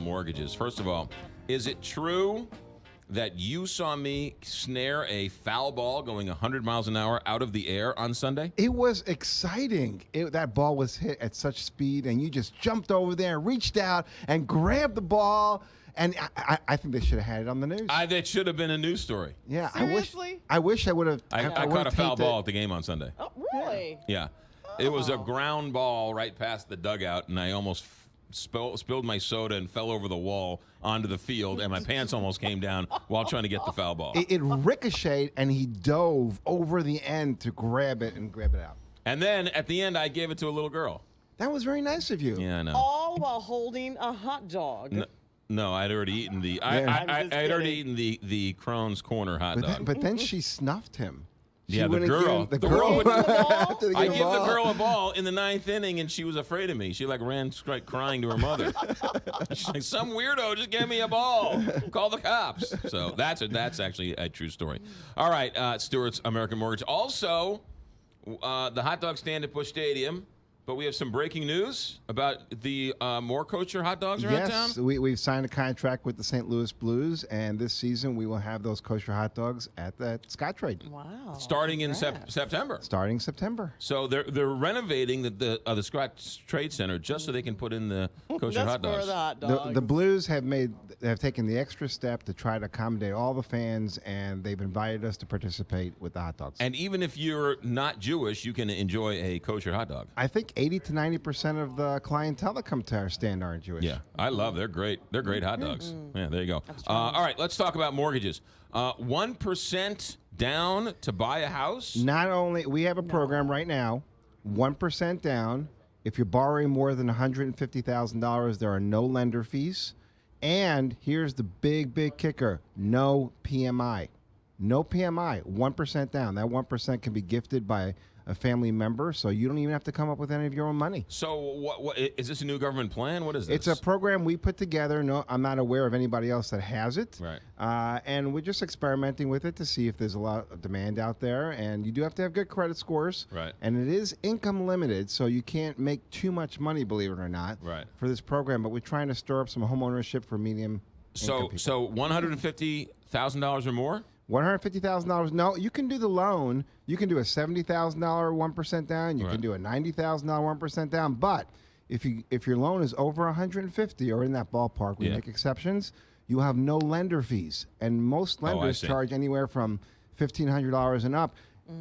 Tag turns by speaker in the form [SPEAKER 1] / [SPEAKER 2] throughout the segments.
[SPEAKER 1] mortgages. First of all, is it true that you saw me snare a foul ball going 100 miles an hour out of the air on Sunday?
[SPEAKER 2] It was exciting. That ball was hit at such speed, and you just jumped over there, reached out, and grabbed the ball. And I think they should have had it on the news.
[SPEAKER 1] That should have been a news story.
[SPEAKER 2] Yeah,
[SPEAKER 3] Seriously?
[SPEAKER 2] I wish I would have.
[SPEAKER 1] I caught a foul ball at the game on Sunday.
[SPEAKER 3] Oh, really?
[SPEAKER 1] Yeah. It was a ground ball right past the dugout, and I almost spilled my soda and fell over the wall onto the field, and my pants almost came down while trying to get the foul ball.
[SPEAKER 2] It ricocheted, and he dove over the end to grab it out.
[SPEAKER 1] And then at the end, I gave it to a little girl.
[SPEAKER 2] That was very nice of you.
[SPEAKER 1] Yeah, I know.
[SPEAKER 3] All while holding a hot dog.
[SPEAKER 1] No, I'd already eaten the. I'd already eaten the Crohn's Corner hot dog.
[SPEAKER 2] But then she snuffed him.
[SPEAKER 1] Yeah, the girl.
[SPEAKER 2] The girl.
[SPEAKER 1] I gave the girl a ball in the 9th inning, and she was afraid of me. She ran straight crying to her mother. She's like, "Some weirdo just gave me a ball. Call the cops." So that's actually a true story. All right, Stuart's American Mortgage. Also, the hot dog stand at Busch Stadium. But we have some breaking news about the more kosher hot dogs around town.
[SPEAKER 2] Yes, we've signed a contract with the St. Louis Blues, and this season we will have those kosher hot dogs at the Scottrade.
[SPEAKER 3] Wow.
[SPEAKER 1] Starting in September.
[SPEAKER 2] Starting September.
[SPEAKER 1] So they're renovating the Scottrade Center just so they can put in the kosher hot dogs.
[SPEAKER 3] For the hot dogs.
[SPEAKER 2] The Blues have taken the extra step to try to accommodate all the fans, and they've invited us to participate with the hot dogs.
[SPEAKER 1] And even if you're not Jewish, you can enjoy a kosher hot dog.
[SPEAKER 2] I think 80 to 90% of the clientele that come to our stand aren't Jewish.
[SPEAKER 1] Yeah, I love. They're great. They're great hot dogs. Yeah, there you go. All right, let's talk about mortgages. 1% down to buy a house.
[SPEAKER 2] Not only we have a program right now, 1% down. If you're borrowing more than $150,000, there are no lender fees. And here's the big kicker: no PMI. No PMI. 1% down. That 1% can be gifted by a family member, so you don't even have to come up with any of your own money.
[SPEAKER 1] So what is this a new government plan? What is this?
[SPEAKER 2] It's a program we put together. No, I'm not aware of anybody else that has it.
[SPEAKER 1] Right.
[SPEAKER 2] And we're just experimenting with it to see if there's a lot of demand out there. And you do have to have good credit scores.
[SPEAKER 1] Right.
[SPEAKER 2] And it is income limited, so you can't make too much money, believe it or not,
[SPEAKER 1] right,
[SPEAKER 2] for this program. But we're trying to stir up some home ownership for medium income people.
[SPEAKER 1] So $150,000 or more?
[SPEAKER 2] $150,000. No, you can do the loan. You can do a $70,000 1% down. You can do a $90,000 1% down. But if your loan is over $150,000 or in that ballpark, we make exceptions. You have no lender fees, and most lenders charge anywhere from $1,500 and up.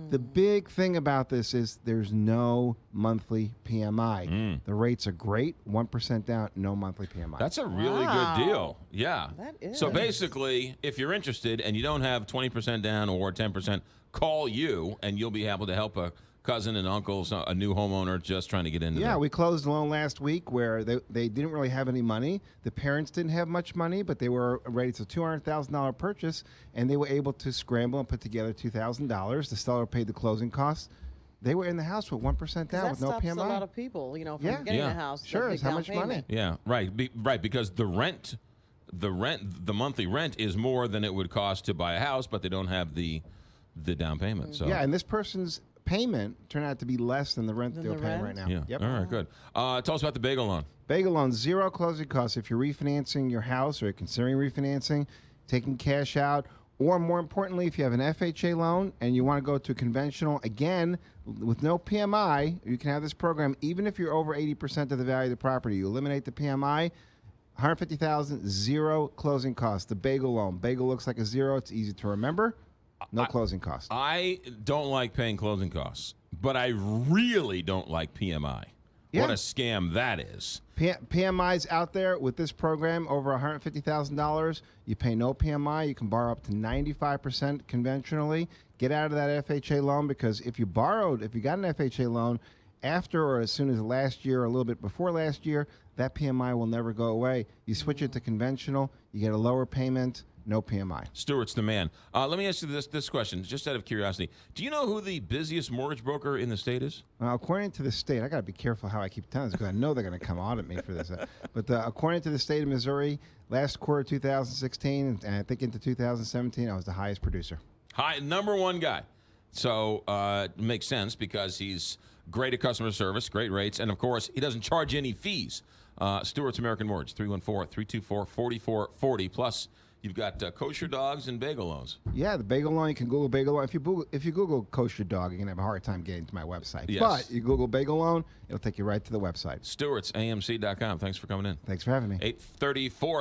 [SPEAKER 2] The big thing about this is there's no monthly PMI. The rates are great, 1% down, no monthly PMI.
[SPEAKER 1] That's a really good deal. Yeah.
[SPEAKER 3] That is.
[SPEAKER 1] So basically, if you're interested and you don't have 20% down or 10%, call you, and you'll be able to help a cousin and uncle, a new homeowner just trying to get into
[SPEAKER 2] we closed a loan last week where they didn't really have any money. The parents didn't have much money, but they were ready. It's a $200,000 purchase, and they were able to scramble and put together $2,000. The seller paid the closing costs. They were in the house with 1% down with no PMI.
[SPEAKER 3] That stops a lot of people, from getting a house.
[SPEAKER 2] Sure, it's how much money.
[SPEAKER 1] Yeah, right, right, because the monthly rent is more than it would cost to buy a house, but they don't have the down payment. So
[SPEAKER 2] yeah, and this person's payment turned out to be less than the rent that they're paying right now.
[SPEAKER 1] Yeah.
[SPEAKER 2] Yep.
[SPEAKER 1] All right, good. Tell us about the bagel loan.
[SPEAKER 2] Bagel loan, zero closing costs. If you're refinancing your house or you're considering refinancing, taking cash out, or more importantly, if you have an FHA loan and you want to go to conventional, again, with no PMI, you can have this program even if you're over 80% of the value of the property. You eliminate the PMI, $150,000, zero closing costs. The bagel loan. Bagel looks like a zero. It's easy to remember. No closing costs.
[SPEAKER 1] I don't like paying closing costs, but I really don't like PMI. Yeah. What a scam that is.
[SPEAKER 2] PMI's out there with this program over $150,000. You pay no PMI. You can borrow up to 95% conventionally. Get out of that FHA loan, because if you got an FHA loan after or as soon as last year or a little bit before last year, that PMI will never go away. You switch it to conventional, you get a lower payment. No PMI.
[SPEAKER 1] Stuart's the man. Let me ask you this question, just out of curiosity. Do you know who the busiest mortgage broker in the state is?
[SPEAKER 2] Well, according to the state, I got to be careful how I keep telling this because I know they're going to come audit me for this. But according to the state of Missouri, last quarter 2016, and I think into 2017, I was the highest producer.
[SPEAKER 1] Number one guy. So it makes sense because he's great at customer service, great rates, and of course, he doesn't charge any fees. Stuart's American Mortgage, 314-324-4440. Plus, you've got kosher dogs and bagel loans.
[SPEAKER 2] Yeah, the bagel loan. You can Google bagel loan. If you Google kosher dog, you're gonna have a hard time getting to my website.
[SPEAKER 1] Yes.
[SPEAKER 2] But you Google bagel loan, it'll take you right to the website.
[SPEAKER 1] Stuart'sAMC.com. Thanks for coming in.
[SPEAKER 2] Thanks for having me.
[SPEAKER 1] 8:34.